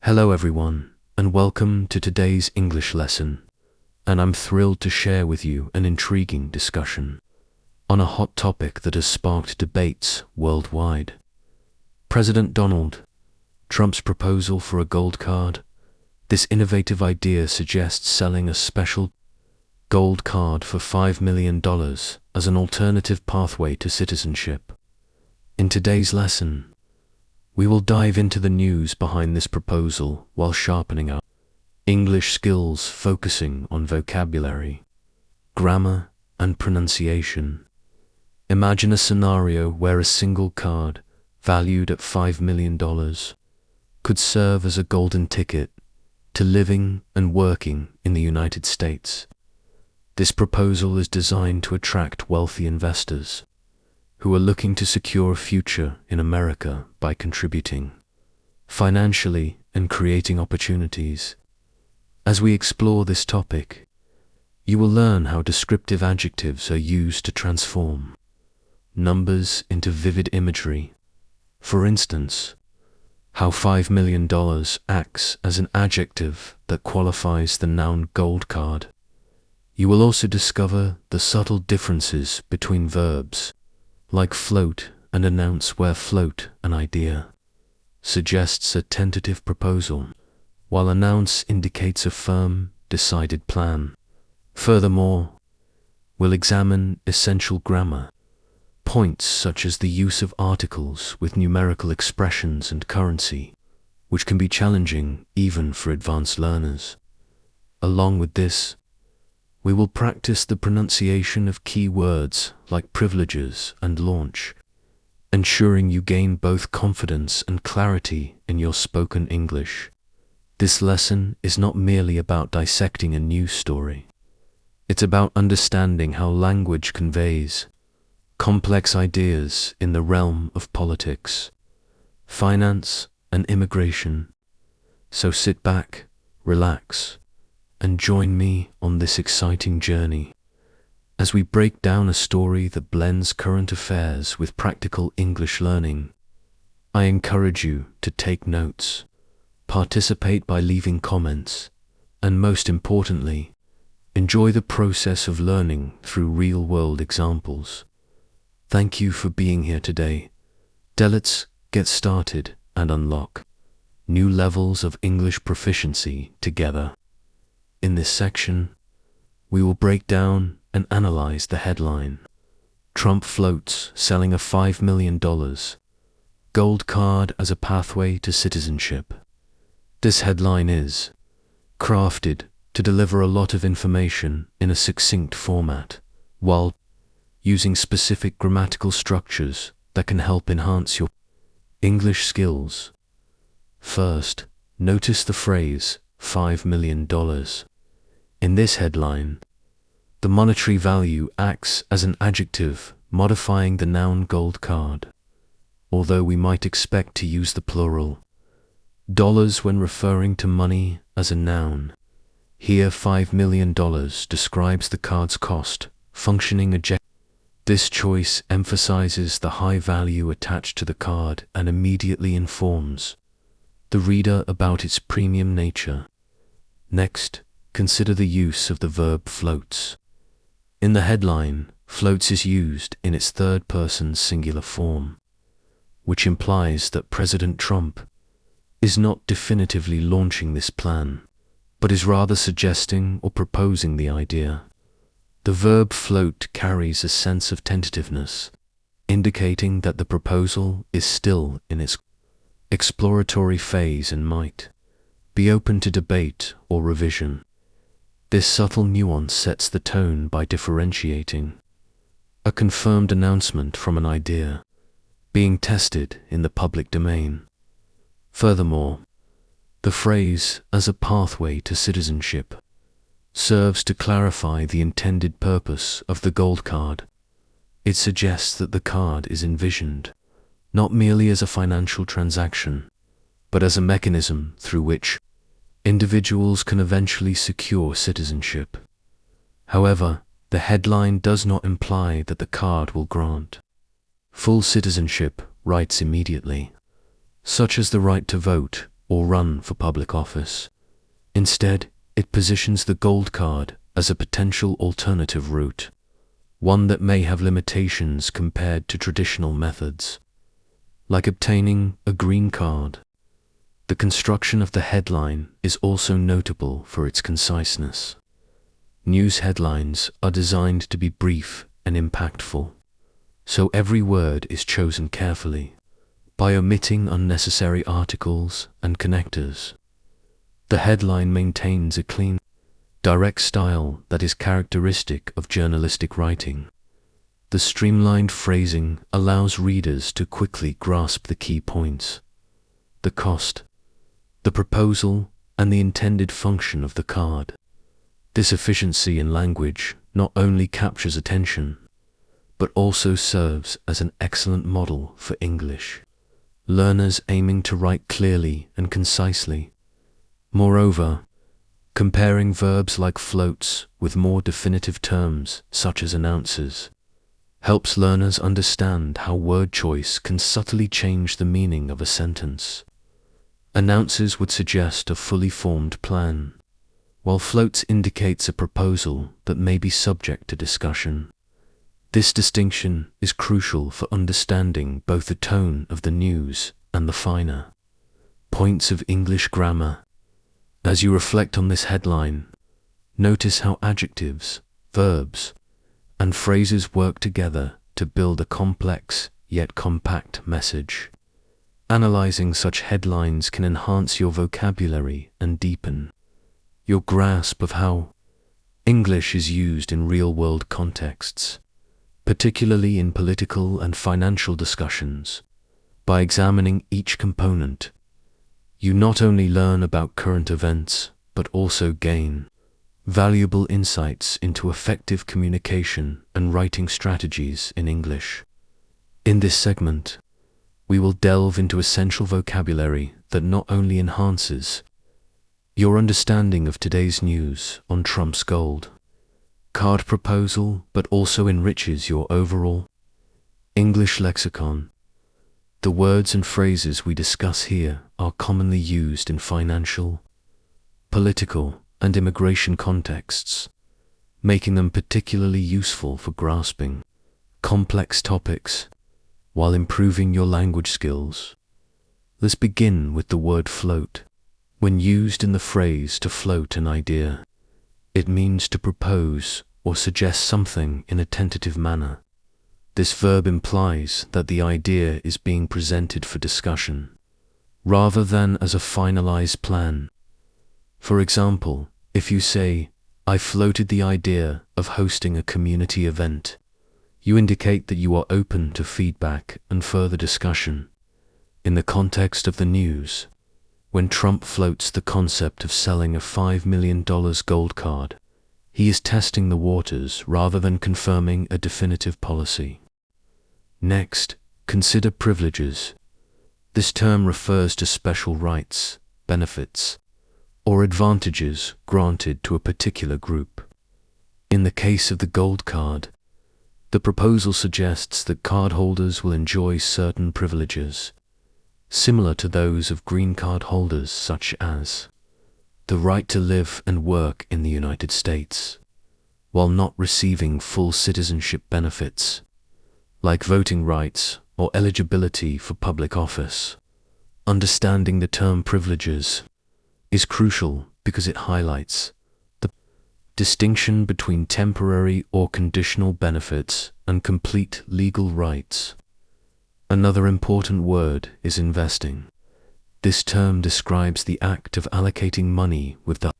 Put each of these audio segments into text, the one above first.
Hello everyone, and welcome to today's English lesson, and I'm thrilled to share with you an intriguing discussion on a hot topic that has sparked debates worldwide. President Donald Trump's proposal for a gold card. This innovative idea suggests selling a special gold card for $5 million as an alternative pathway to citizenship. In today's lesson, we will dive into the news behind this proposal while sharpening our English skills, focusing on vocabulary, grammar, and pronunciation. Imagine a scenario where a single card, valued at $5 million, could serve as a golden ticket to living and working in the United States. This proposal is designed to attract wealthy investors who are looking to secure a future in America by contributing financially and creating opportunities. As we explore this topic, you will learn how descriptive adjectives are used to transform numbers into vivid imagery. For instance, how $5 million acts as an adjective that qualifies the noun gold card. You will also discover the subtle differences between verbs, like float and announce, where float, an idea, suggests a tentative proposal, while announce indicates a firm, decided plan. Furthermore, we'll examine essential grammar, points such as the use of articles with numerical expressions and currency, which can be challenging even for advanced learners. Along with this, we will practice the pronunciation of key words like privileges and launch, ensuring you gain both confidence and clarity in your spoken English. This lesson is not merely about dissecting a news story. It's about understanding how language conveys complex ideas in the realm of politics, finance, and immigration. So sit back, relax, and join me on this exciting journey as we break down a story that blends current affairs with practical English learning. I encourage you to take notes, participate by leaving comments, and most importantly, enjoy the process of learning through real-world examples. Thank you for being here today. Let's get started and unlock new levels of English proficiency together. In this section, we will break down and analyze the headline. Trump floats selling a $5 million gold card as a pathway to citizenship. This headline is crafted to deliver a lot of information in a succinct format, while using specific grammatical structures that can help enhance your English skills. First, notice the phrase $5 million. In this headline, the monetary value acts as an adjective modifying the noun gold card. Although we might expect to use the plural dollars when referring to money as a noun, here $5 million describes the card's cost, functioning adjective. This choice emphasizes the high value attached to the card and immediately informs the reader about its premium nature. Next, consider the use of the verb floats. In the headline, floats is used in its third-person singular form, which implies that President Trump is not definitively launching this plan, but is rather suggesting or proposing the idea. The verb float carries a sense of tentativeness, indicating that the proposal is still in its exploratory phase and might be open to debate or revision. This subtle nuance sets the tone by differentiating a confirmed announcement from an idea being tested in the public domain. Furthermore, the phrase "as a pathway to citizenship" serves to clarify the intended purpose of the gold card. It suggests that the card is envisioned not merely as a financial transaction, but as a mechanism through which individuals can eventually secure citizenship. However, the headline does not imply that the card will grant full citizenship rights immediately, such as the right to vote or run for public office. Instead, it positions the gold card as a potential alternative route, one that may have limitations compared to traditional methods, like obtaining a green card. The construction of the headline is also notable for its conciseness. News headlines are designed to be brief and impactful, so every word is chosen carefully, by omitting unnecessary articles and connectors. The headline maintains a clean, direct style that is characteristic of journalistic writing. The streamlined phrasing allows readers to quickly grasp the key points, the cost, the proposal, and the intended function of the card. This efficiency in language not only captures attention, but also serves as an excellent model for English learners aiming to write clearly and concisely. Moreover, comparing verbs like floats with more definitive terms such as announces helps learners understand how word choice can subtly change the meaning of a sentence. Announces would suggest a fully formed plan, while floats indicates a proposal that may be subject to discussion. This distinction is crucial for understanding both the tone of the news and the finer points of English grammar. As you reflect on this headline, notice how adjectives, verbs, and phrases work together to build a complex yet compact message. Analyzing such headlines can enhance your vocabulary and deepen your grasp of how English is used in real-world contexts, particularly in political and financial discussions. By examining each component, you not only learn about current events, but also gain valuable insights into effective communication and writing strategies in English. In this segment, we will delve into essential vocabulary that not only enhances your understanding of today's news on Trump's gold card proposal, but also enriches your overall English lexicon. The words and phrases we discuss here are commonly used in financial, political, and immigration contexts, making them particularly useful for grasping complex topics while improving your language skills. Let's begin with the word float. When used in the phrase to float an idea, it means to propose or suggest something in a tentative manner. This verb implies that the idea is being presented for discussion, rather than as a finalized plan. For example, if you say, "I floated the idea of hosting a community event," you indicate that you are open to feedback and further discussion. In the context of the news, when Trump floats the concept of selling a $5 million gold card, he is testing the waters rather than confirming a definitive policy. Next, consider privileges. This term refers to special rights, benefits, or advantages granted to a particular group. In the case of the gold card, the proposal suggests that cardholders will enjoy certain privileges, similar to those of green card holders, such as the right to live and work in the United States, while not receiving full citizenship benefits, like voting rights or eligibility for public office. Understanding the term privileges is crucial because it highlights the distinction between temporary or conditional benefits and complete legal rights. Another important word is investing. This term describes the act of allocating money with the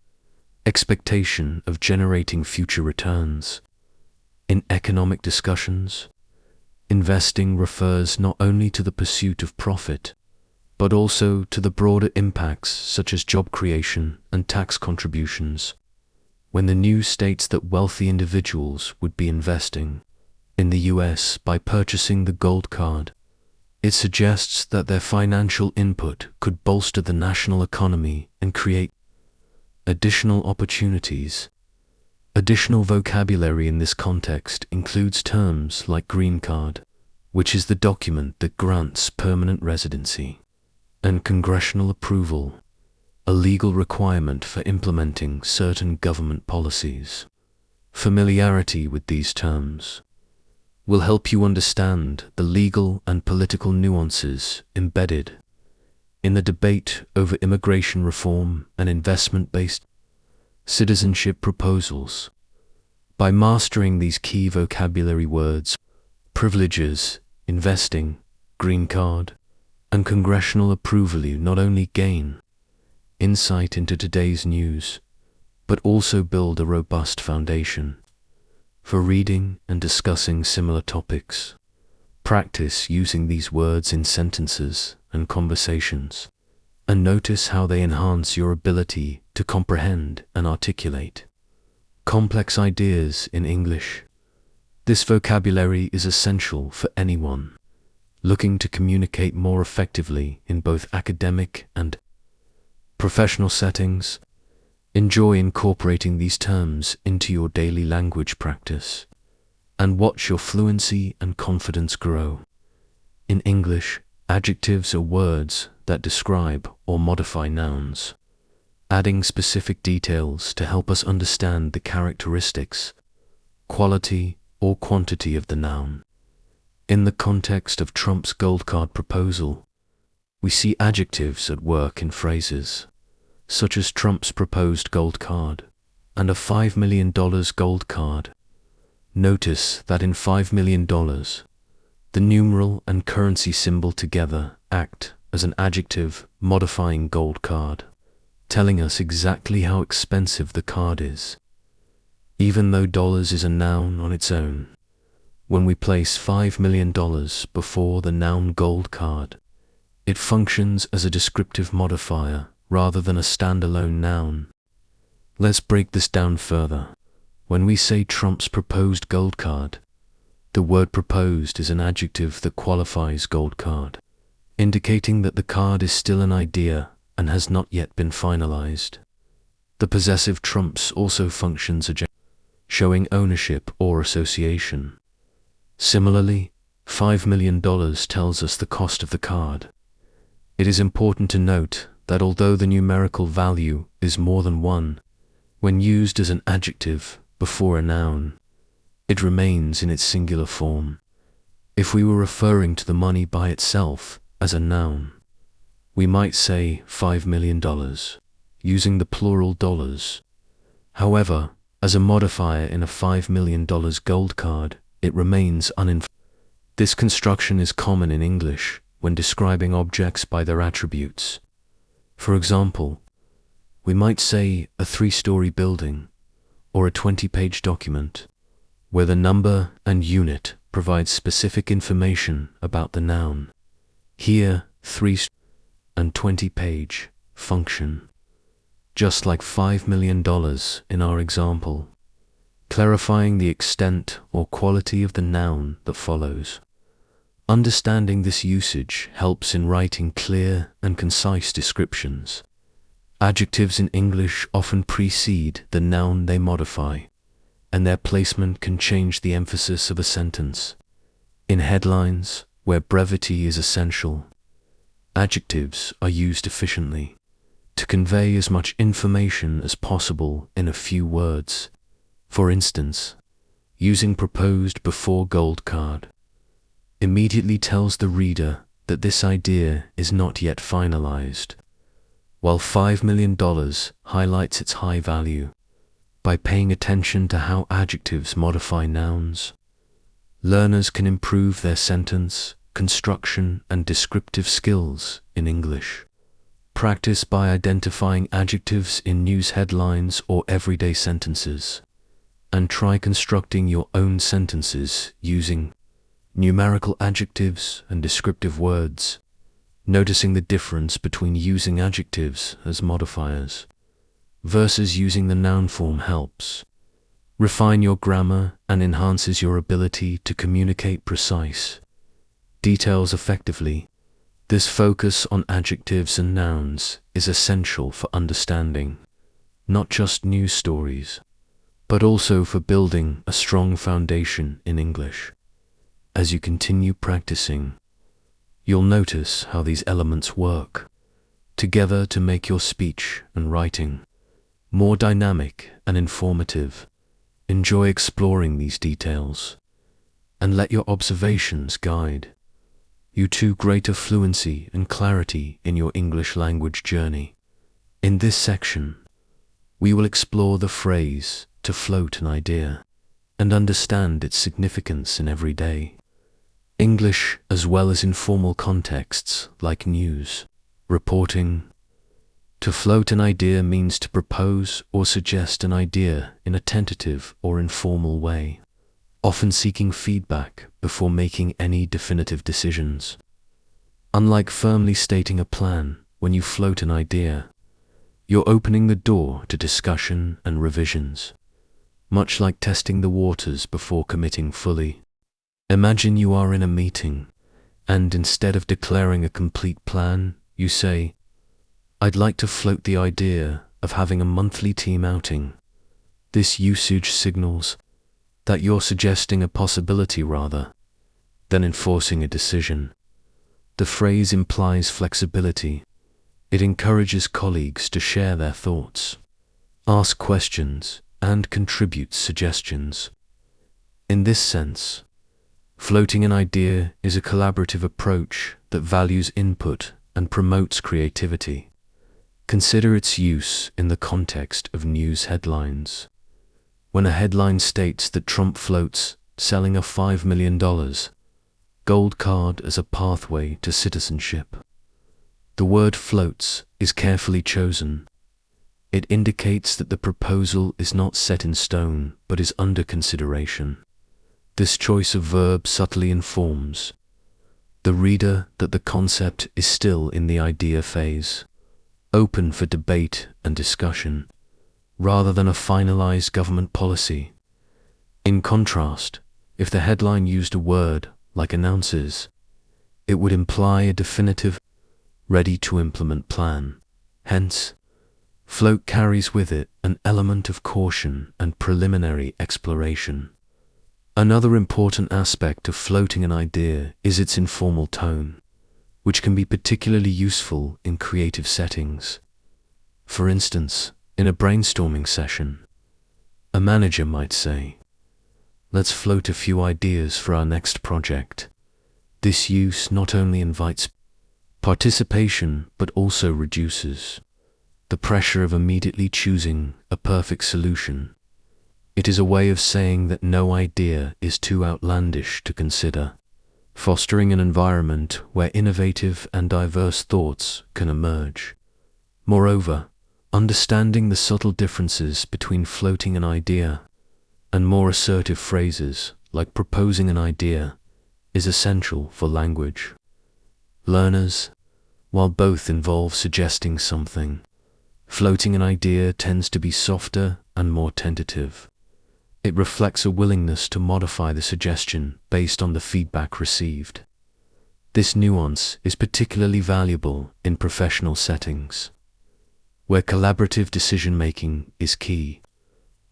expectation of generating future returns. In economic discussions, investing refers not only to the pursuit of profit, but also to the broader impacts such as job creation and tax contributions. When the news states that wealthy individuals would be investing in the US by purchasing the gold card, it suggests that their financial input could bolster the national economy and create additional opportunities. Additional vocabulary in this context includes terms like green card, which is the document that grants permanent residency, and congressional approval, a legal requirement for implementing certain government policies. Familiarity with these terms will help you understand the legal and political nuances embedded in the debate over immigration reform and investment-based citizenship proposals. By mastering these key vocabulary words, privileges, investing, green card, and congressional approval, you not only gain insight into today's news, but also build a robust foundation for reading and discussing similar topics. Practice using these words in sentences and conversations, and notice how they enhance your ability to comprehend and articulate complex ideas in English. This vocabulary is essential for anyone looking to communicate more effectively in both academic and professional settings. Enjoy incorporating these terms into your daily language practice and watch your fluency and confidence grow. In English, adjectives are words that describe or modify nouns, adding specific details to help us understand the characteristics, quality, or quantity of the noun. In the context of Trump's gold card proposal, we see adjectives at work in phrases such as Trump's proposed gold card and a $5 million gold card. Notice that in $5 million, the numeral and currency symbol together act as an adjective modifying gold card, telling us exactly how expensive the card is. Even though dollars is a noun on its own, when we place $5 million before the noun gold card, it functions as a descriptive modifier rather than a standalone noun. Let's break this down further. When we say Trump's proposed gold card, the word proposed is an adjective that qualifies gold card, indicating that the card is still an idea and has not yet been finalized. The possessive Trump's also functions as showing ownership or association. Similarly, $5 million tells us the cost of the card. It is important to note that although the numerical value is more than 1, when used as an adjective before a noun, it remains in its singular form. If we were referring to the money by itself as a noun, we might say $5 million, using the plural dollars. However, as a modifier in a $5 million gold card, it remains uninformed. This construction is common in English when describing objects by their attributes. For example, we might say a 3-story building or a 20-page document, where the number and unit provide specific information about the noun. Here, 3 and 20-page function, just like $5 million in our example, clarifying the extent or quality of the noun that follows. Understanding this usage helps in writing clear and concise descriptions. Adjectives in English often precede the noun they modify, and their placement can change the emphasis of a sentence. In headlines, where brevity is essential, adjectives are used efficiently to convey as much information as possible in a few words. For instance, using proposed before gold card immediately tells the reader that this idea is not yet finalized, while $5 million highlights its high value. By paying attention to how adjectives modify nouns, learners can improve their sentence, construction, and descriptive skills in English. Practice by identifying adjectives in news headlines or everyday sentences, and try constructing your own sentences using numerical adjectives and descriptive words, noticing the difference between using adjectives as modifiers versus using the noun form helps refine your grammar and enhances your ability to communicate precise details effectively. This focus on adjectives and nouns is essential for understanding not just news stories, but also for building a strong foundation in English. As you continue practicing, you'll notice how these elements work together to make your speech and writing more dynamic and informative. Enjoy exploring these details and let your observations guide you to greater fluency and clarity in your English language journey. In this section, we will explore the phrase to float an idea and understand its significance in everyday English as well as informal contexts like news reporting. To float an idea means to propose or suggest an idea in a tentative or informal way, often seeking feedback before making any definitive decisions. Unlike firmly stating a plan, when you float an idea, you're opening the door to discussion and revisions, much like testing the waters before committing fully. Imagine you are in a meeting, and instead of declaring a complete plan, you say, "I'd like to float the idea of having a monthly team outing." This usage signals that you're suggesting a possibility rather than enforcing a decision. The phrase implies flexibility. It encourages colleagues to share their thoughts, ask questions, and contribute suggestions. In this sense, floating an idea is a collaborative approach that values input and promotes creativity. Consider its use in the context of news headlines. When a headline states that Trump floats selling a $5 million gold card as a pathway to citizenship, the word floats is carefully chosen. It indicates that the proposal is not set in stone but is under consideration. This choice of verb subtly informs the reader that the concept is still in the idea phase, open for debate and discussion, rather than a finalized government policy. In contrast, if the headline used a word like announces, it would imply a definitive, ready-to-implement plan. Hence, float carries with it an element of caution and preliminary exploration. Another important aspect of floating an idea is its informal tone, which can be particularly useful in creative settings. For instance, in a brainstorming session, a manager might say, "Let's float a few ideas for our next project." This use not only invites participation but also reduces the pressure of immediately choosing a perfect solution. It is a way of saying that no idea is too outlandish to consider, fostering an environment where innovative and diverse thoughts can emerge. Moreover, understanding the subtle differences between floating an idea and more assertive phrases like proposing an idea is essential for language learners. While both involve suggesting something, floating an idea tends to be softer and more tentative. It reflects a willingness to modify the suggestion based on the feedback received. This nuance is particularly valuable in professional settings, where collaborative decision-making is key.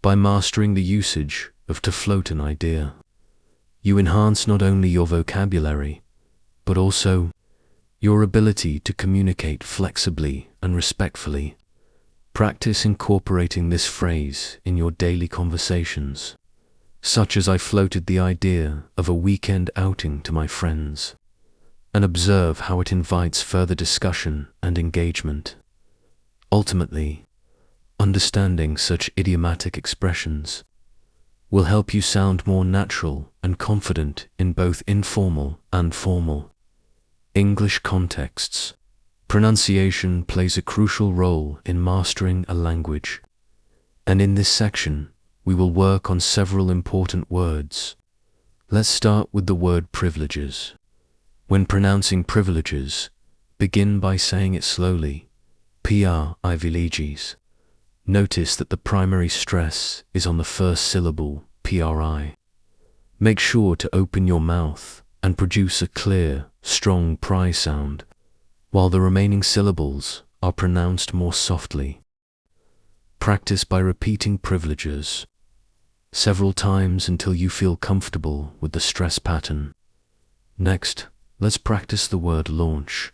By mastering the usage of to float an idea, you enhance not only your vocabulary, but also your ability to communicate flexibly and respectfully. Practice incorporating this phrase in your daily conversations, such as "I floated the idea of a weekend outing to my friends," and observe how it invites further discussion and engagement. Ultimately, understanding such idiomatic expressions will help you sound more natural and confident in both informal and formal English contexts. Pronunciation plays a crucial role in mastering a language, and in this section, we will work on several important words. Let's start with the word privileges. When pronouncing privileges, begin by saying it slowly, privileges. Notice that the primary stress is on the first syllable, pri. Make sure to open your mouth and produce a clear, strong pri sound, while the remaining syllables are pronounced more softly. Practice by repeating privileges several times until you feel comfortable with the stress pattern. Next, let's practice the word launch.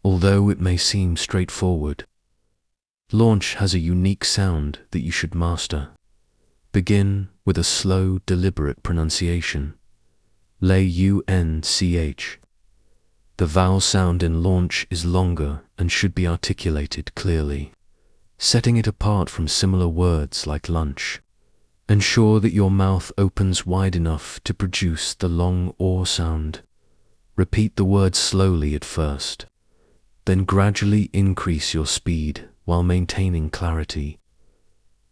Although it may seem straightforward, launch has a unique sound that you should master. Begin with a slow, deliberate pronunciation. Launch. The vowel sound in launch is longer and should be articulated clearly, setting it apart from similar words like lunch. Ensure that your mouth opens wide enough to produce the long or sound. Repeat the word slowly at first, then gradually increase your speed while maintaining clarity.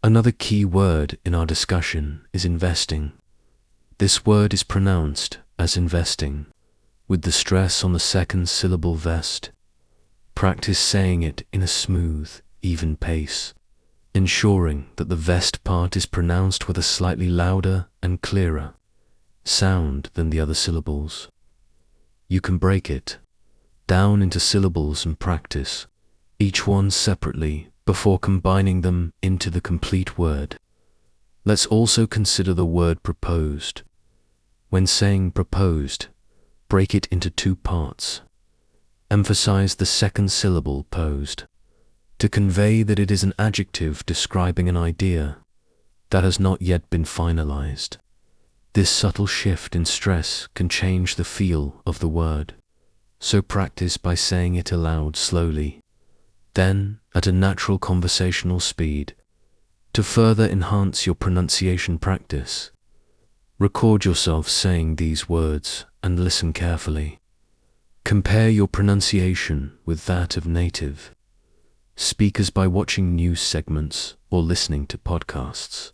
Another key word in our discussion is investing. This word is pronounced as investing, with the stress on the second syllable vest. Practice saying it in a smooth, even pace, ensuring that the vest part is pronounced with a slightly louder and clearer sound than the other syllables. You can break it down into syllables and practice each one separately before combining them into the complete word. Let's also consider the word proposed. When saying proposed, break it into two parts. Emphasize the second syllable posed to convey that it is an adjective describing an idea that has not yet been finalized. This subtle shift in stress can change the feel of the word, so practice by saying it aloud slowly, then at a natural conversational speed. To further enhance your pronunciation practice, record yourself saying these words and listen carefully. Compare your pronunciation with that of native speakers by watching news segments or listening to podcasts.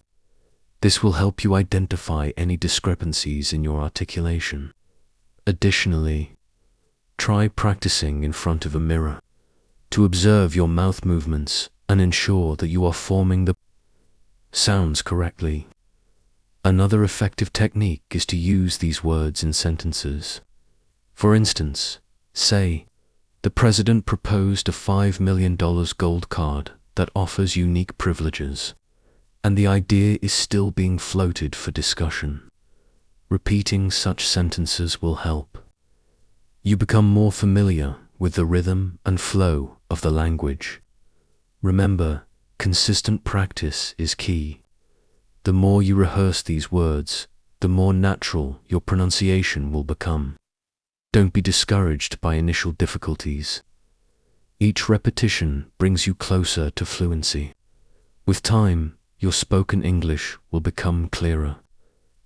This will help you identify any discrepancies in your articulation. Additionally, try practicing in front of a mirror to observe your mouth movements and ensure that you are forming the sounds correctly. Another effective technique is to use these words in sentences. For instance, say, "The president proposed a $5 million gold card that offers unique privileges, and the idea is still being floated for discussion." Repeating such sentences will help you become more familiar with the rhythm and flow of the language. Remember, consistent practice is key. The more you rehearse these words, the more natural your pronunciation will become. Don't be discouraged by initial difficulties. Each repetition brings you closer to fluency. With time, your spoken English will become clearer,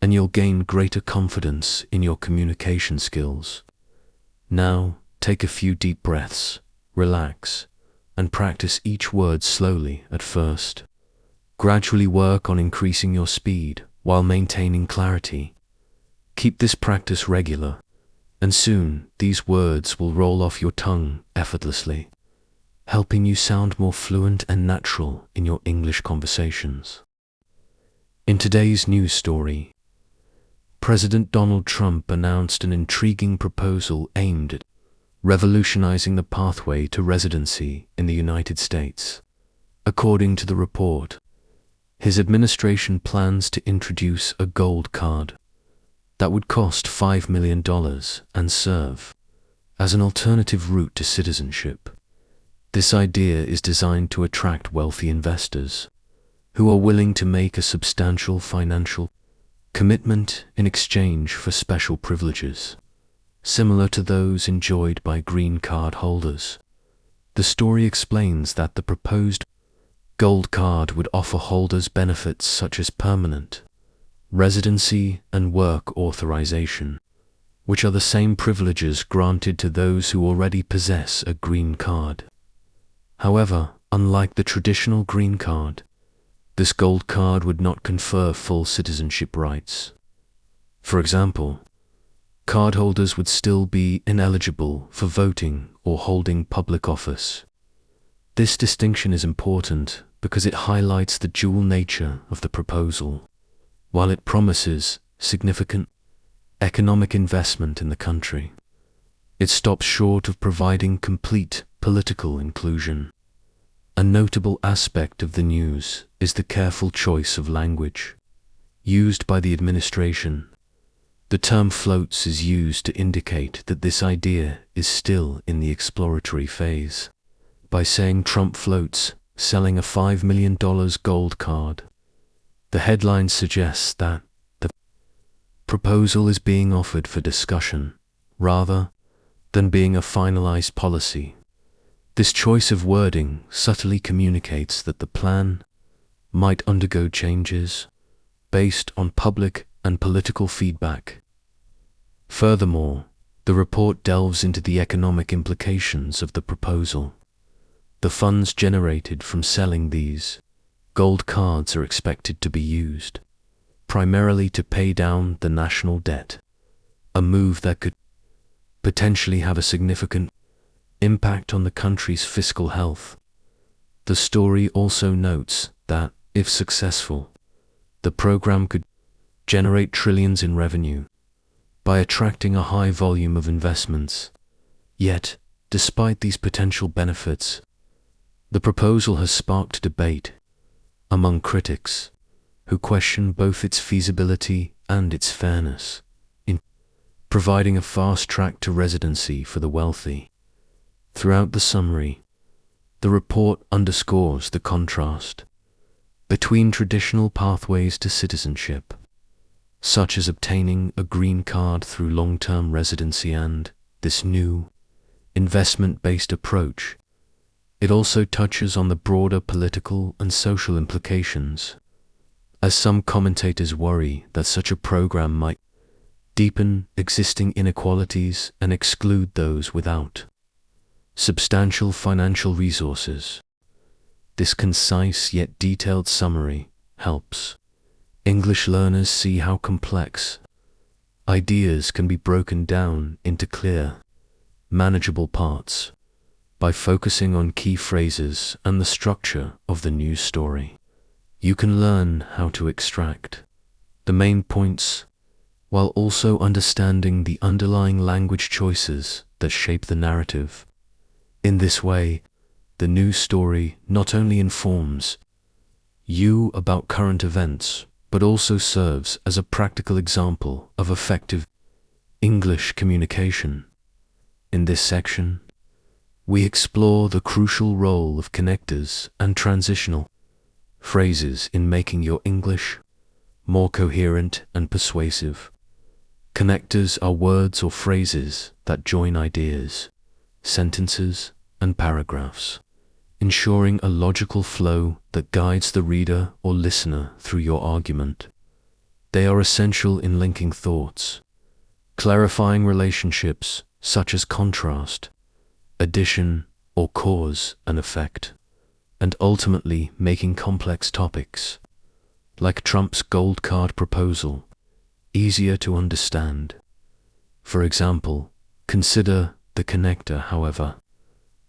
and you'll gain greater confidence in your communication skills. Now, take a few deep breaths, relax, and practice each word slowly at first. Gradually work on increasing your speed while maintaining clarity. Keep this practice regular, and soon these words will roll off your tongue effortlessly, helping you sound more fluent and natural in your English conversations. In today's news story, President Donald Trump announced an intriguing proposal aimed at revolutionizing the pathway to residency in the United States. According to the report, his administration plans to introduce a gold card that would cost $5 million and serve as an alternative route to citizenship. This idea is designed to attract wealthy investors who are willing to make a substantial financial commitment in exchange for special privileges, similar to those enjoyed by green card holders. The story explains that the proposed gold card would offer holders benefits such as permanent residency and work authorization, which are the same privileges granted to those who already possess a green card. However, unlike the traditional green card, this gold card would not confer full citizenship rights. For example, cardholders would still be ineligible for voting or holding public office. This distinction is important because it highlights the dual nature of the proposal. While it promises significant economic investment in the country, it stops short of providing complete political inclusion. A notable aspect of the news is the careful choice of language used by the administration. The term floats is used to indicate that this idea is still in the exploratory phase. By saying Trump floats selling a $5 million gold card, the headline suggests that the proposal is being offered for discussion rather than being a finalized policy. This choice of wording subtly communicates that the plan might undergo changes based on public and political feedback. Furthermore, the report delves into the economic implications of the proposal. The funds generated from selling these gold cards are expected to be used primarily to pay down the national debt, a move that could potentially have a significant impact on the country's fiscal health. The story also notes that, if successful, the program could generate trillions in revenue by attracting a high volume of investments. Yet, despite these potential benefits, the proposal has sparked debate among critics who question both its feasibility and its fairness in providing a fast track to residency for the wealthy. Throughout the summary, the report underscores the contrast between traditional pathways to citizenship, such as obtaining a green card through long-term residency, and this new, investment-based approach. It also touches on the broader political and social implications, as some commentators worry that such a program might deepen existing inequalities and exclude those without substantial financial resources. This concise yet detailed summary helps English learners see how complex ideas can be broken down into clear, manageable parts by focusing on key phrases and the structure of the news story. You can learn how to extract the main points while also understanding the underlying language choices that shape the narrative. In this way, the news story not only informs you about current events, but also serves as a practical example of effective English communication. In this section, we explore the crucial role of connectors and transitional phrases in making your English more coherent and persuasive. Connectors are words or phrases that join ideas, sentences, and paragraphs, ensuring a logical flow that guides the reader or listener through your argument. They are essential in linking thoughts, clarifying relationships such as contrast, addition, or cause and effect, and ultimately making complex topics, like Trump's gold card proposal, easier to understand. For example, consider the connector. However,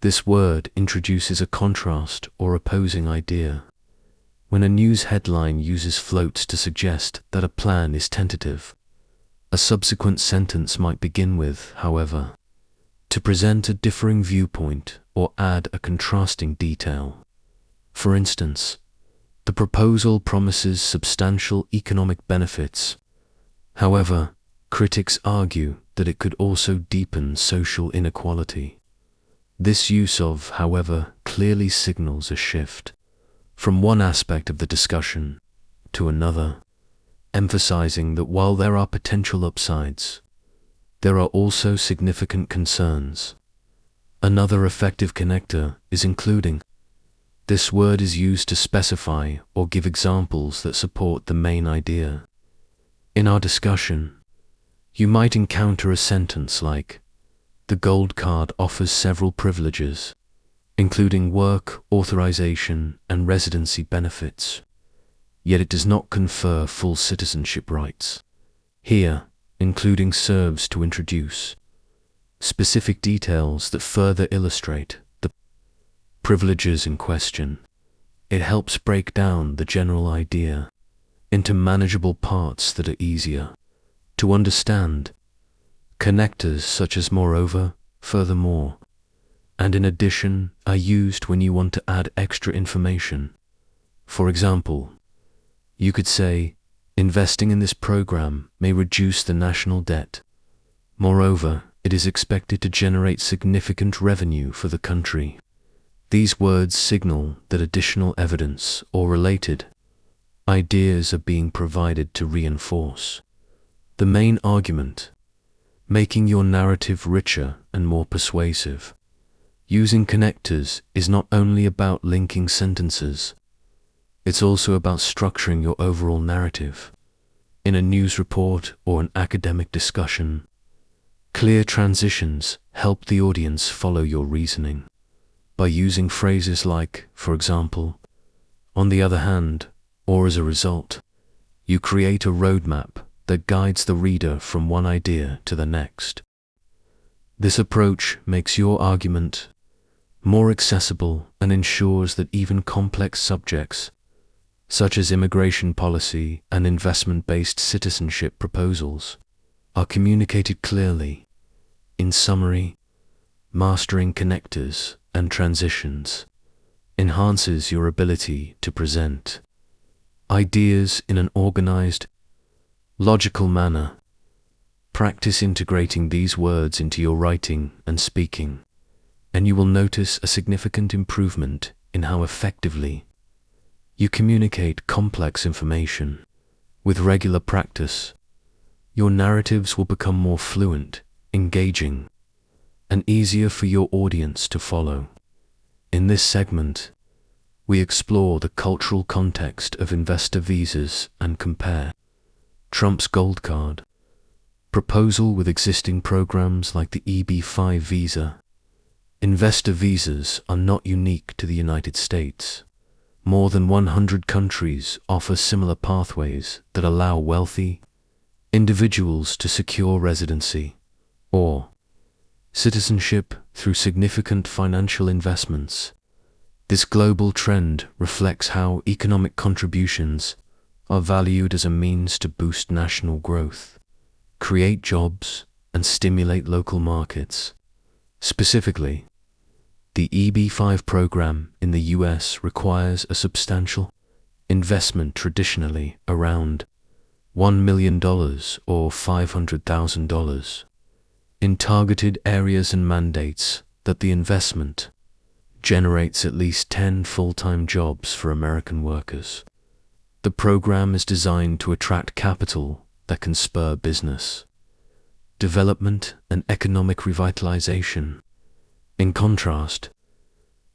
this word introduces a contrast or opposing idea. When a news headline uses floats to suggest that a plan is tentative, a subsequent sentence might begin with, however, to present a differing viewpoint or add a contrasting detail. For instance, the proposal promises substantial economic benefits. However, critics argue that it could also deepen social inequality. This use of, however, clearly signals a shift from one aspect of the discussion to another, emphasizing that while there are potential upsides, there are also significant concerns. Another effective connector is including. This word is used to specify or give examples that support the main idea. In our discussion, you might encounter a sentence like, "The gold card offers several privileges, including work, authorization, and residency benefits, yet it does not confer full citizenship rights." Here, including serves to introduce specific details that further illustrate the privileges in question. It helps break down the general idea into manageable parts that are easier to understand. Connectors such as moreover, furthermore, and in addition are used when you want to add extra information. For example, you could say, Investing in this program may reduce the national debt. Moreover, it is expected to generate significant revenue for the country. These words signal that additional evidence or related ideas are being provided to reinforce the main argument, making your narrative richer and more persuasive. Using connectors is not only about linking sentences, it's also about structuring your overall narrative. In a news report or an academic discussion, clear transitions help the audience follow your reasoning. By using phrases like, for example, on the other hand, or as a result, you create a roadmap that guides the reader from one idea to the next. This approach makes your argument more accessible and ensures that even complex subjects, such as immigration policy and investment-based citizenship proposals, are communicated clearly. In summary, mastering connectors and transitions enhances your ability to present ideas in an organized, logical manner. Practice integrating these words into your writing and speaking, and you will notice a significant improvement in how effectively you communicate complex information. With regular practice, your narratives will become more fluent, engaging, and easier for your audience to follow. In this segment, we explore the cultural context of investor visas and compare Trump's Gold Card proposal with existing programs like the EB-5 visa. Investor visas are not unique to the United States. More than 100 countries offer similar pathways that allow wealthy individuals to secure residency or citizenship through significant financial investments. This global trend reflects how economic contributions are valued as a means to boost national growth, create jobs, and stimulate local markets. Specifically, the EB-5 program in the US requires a substantial investment, traditionally around $1 million or $500,000, in targeted areas and mandates that the investment generates at least 10 full-time jobs for American workers. The program is designed to attract capital that can spur business development and economic revitalization. In contrast,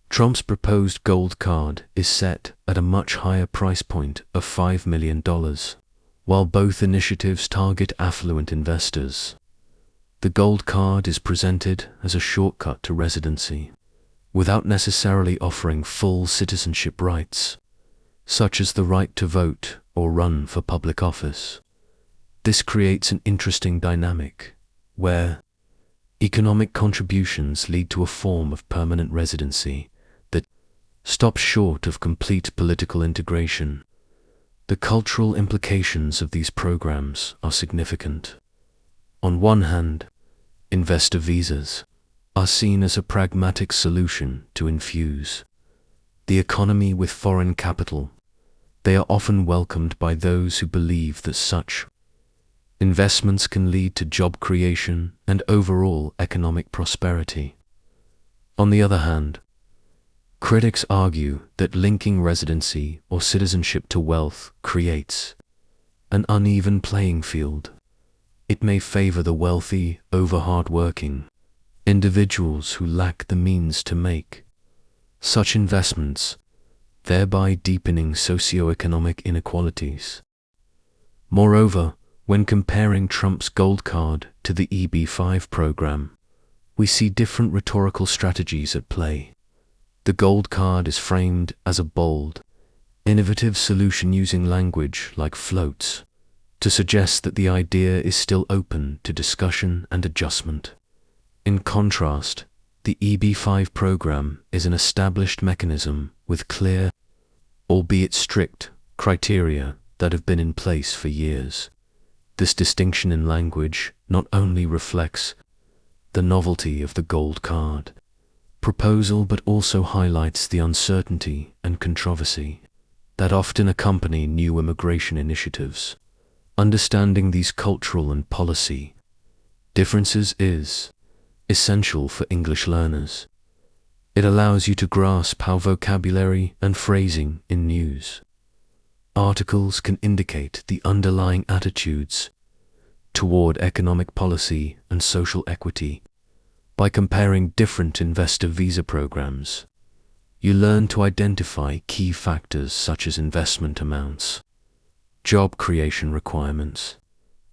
Trump's proposed Gold Card is set at a much higher price point of $5 million. While both initiatives target affluent investors, the Gold Card is presented as a shortcut to residency, without necessarily offering full citizenship rights, such as the right to vote or run for public office. This creates an interesting dynamic, where economic contributions lead to a form of permanent residency that stops short of complete political integration. The cultural implications of these programs are significant. On one hand, investor visas are seen as a pragmatic solution to infuse the economy with foreign capital. They are often welcomed by those who believe that such investments can lead to job creation and overall economic prosperity. On the other hand, critics argue that linking residency or citizenship to wealth creates an uneven playing field. It may favor the wealthy over hard-working individuals who lack the means to make such investments, thereby deepening socioeconomic inequalities. Moreover, when comparing Trump's Gold Card to the EB-5 program, we see different rhetorical strategies at play. The Gold Card is framed as a bold, innovative solution using language like floats to suggest that the idea is still open to discussion and adjustment. In contrast, the EB-5 program is an established mechanism with clear, albeit strict, criteria that have been in place for years. This distinction in language not only reflects the novelty of the Gold Card proposal, but also highlights the uncertainty and controversy that often accompany new immigration initiatives. Understanding these cultural and policy differences is essential for English learners. It allows you to grasp how vocabulary and phrasing in news articles can indicate the underlying attitudes toward economic policy and social equity. By comparing different investor visa programs, you learn to identify key factors such as investment amounts, job creation requirements,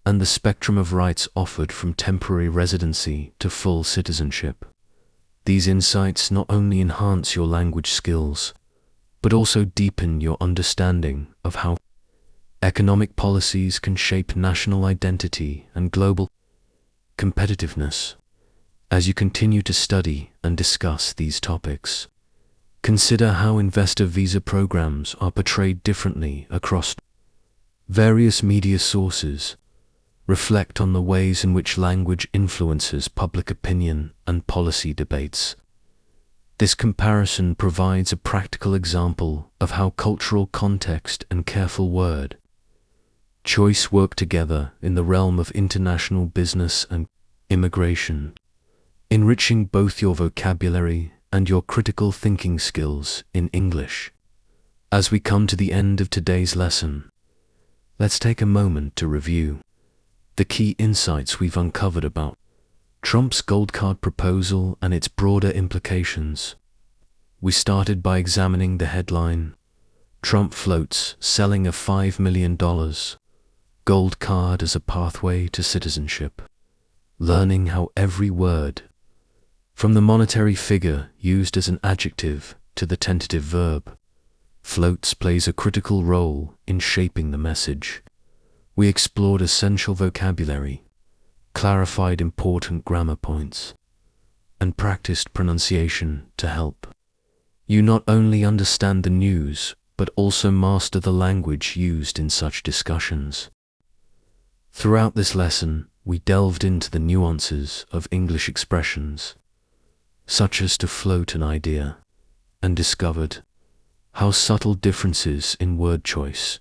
and the spectrum of rights offered from temporary residency to full citizenship. These insights not only enhance your language skills, but also deepen your understanding of how economic policies can shape national identity and global competitiveness. As you continue to study and discuss these topics, consider how investor visa programs are portrayed differently across various media sources. Reflect on the ways in which language influences public opinion and policy debates. This comparison provides a practical example of how cultural context and careful word choice work together in the realm of international business and immigration, enriching both your vocabulary and your critical thinking skills in English. As we come to the end of today's lesson, let's take a moment to review the key insights we've uncovered about Trump's gold card proposal and its broader implications. We started by examining the headline, "Trump floats selling a $5 million gold card as a pathway to citizenship," learning how every word, from the monetary figure used as an adjective to the tentative verb, floats, plays a critical role in shaping the message. We explored essential vocabulary, clarified important grammar points, and practiced pronunciation to help you not only understand the news, but also master the language used in such discussions. Throughout this lesson, we delved into the nuances of English expressions, such as to float an idea, and discovered how subtle differences in word choice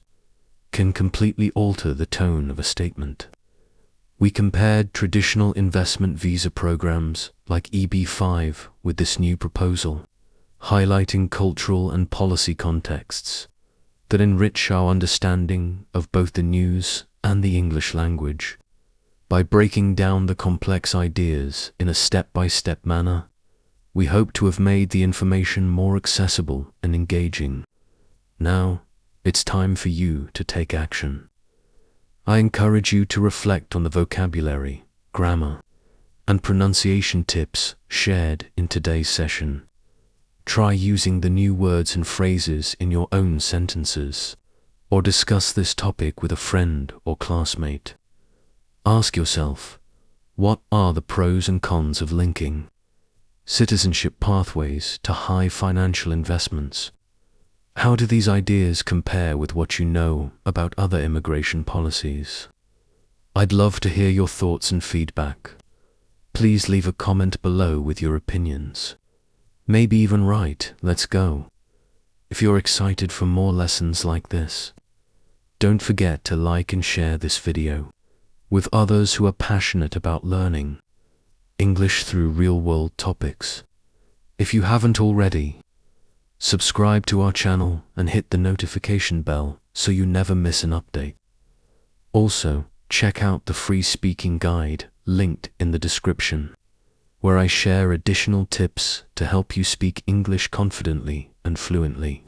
can completely alter the tone of a statement. We compared traditional investment visa programs like EB-5 with this new proposal, highlighting cultural and policy contexts that enrich our understanding of both the news and the English language. By breaking down the complex ideas in a step-by-step manner, we hope to have made the information more accessible and engaging. Now, it's time for you to take action. I encourage you to reflect on the vocabulary, grammar, and pronunciation tips shared in today's session. Try using the new words and phrases in your own sentences, or discuss this topic with a friend or classmate. Ask yourself, what are the pros and cons of linking citizenship pathways to high financial investments? How do these ideas compare with what you know about other immigration policies? I'd love to hear your thoughts and feedback. Please leave a comment below with your opinions. Maybe even write, "Let's go." If you're excited for more lessons like this, don't forget to like and share this video with others who are passionate about learning English through real-world topics. If you haven't already, subscribe to our channel and hit the notification bell so you never miss an update. Also, check out the free speaking guide linked in the description, where I share additional tips to help you speak English confidently and fluently.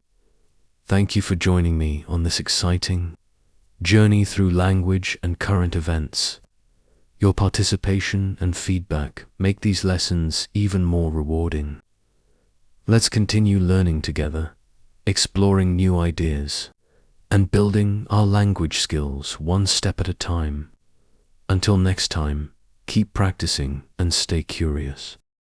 Thank you for joining me on this exciting journey through language and current events. Your participation and feedback make these lessons even more rewarding. Let's continue learning together, exploring new ideas, and building our language skills one step at a time. Until next time, keep practicing and stay curious.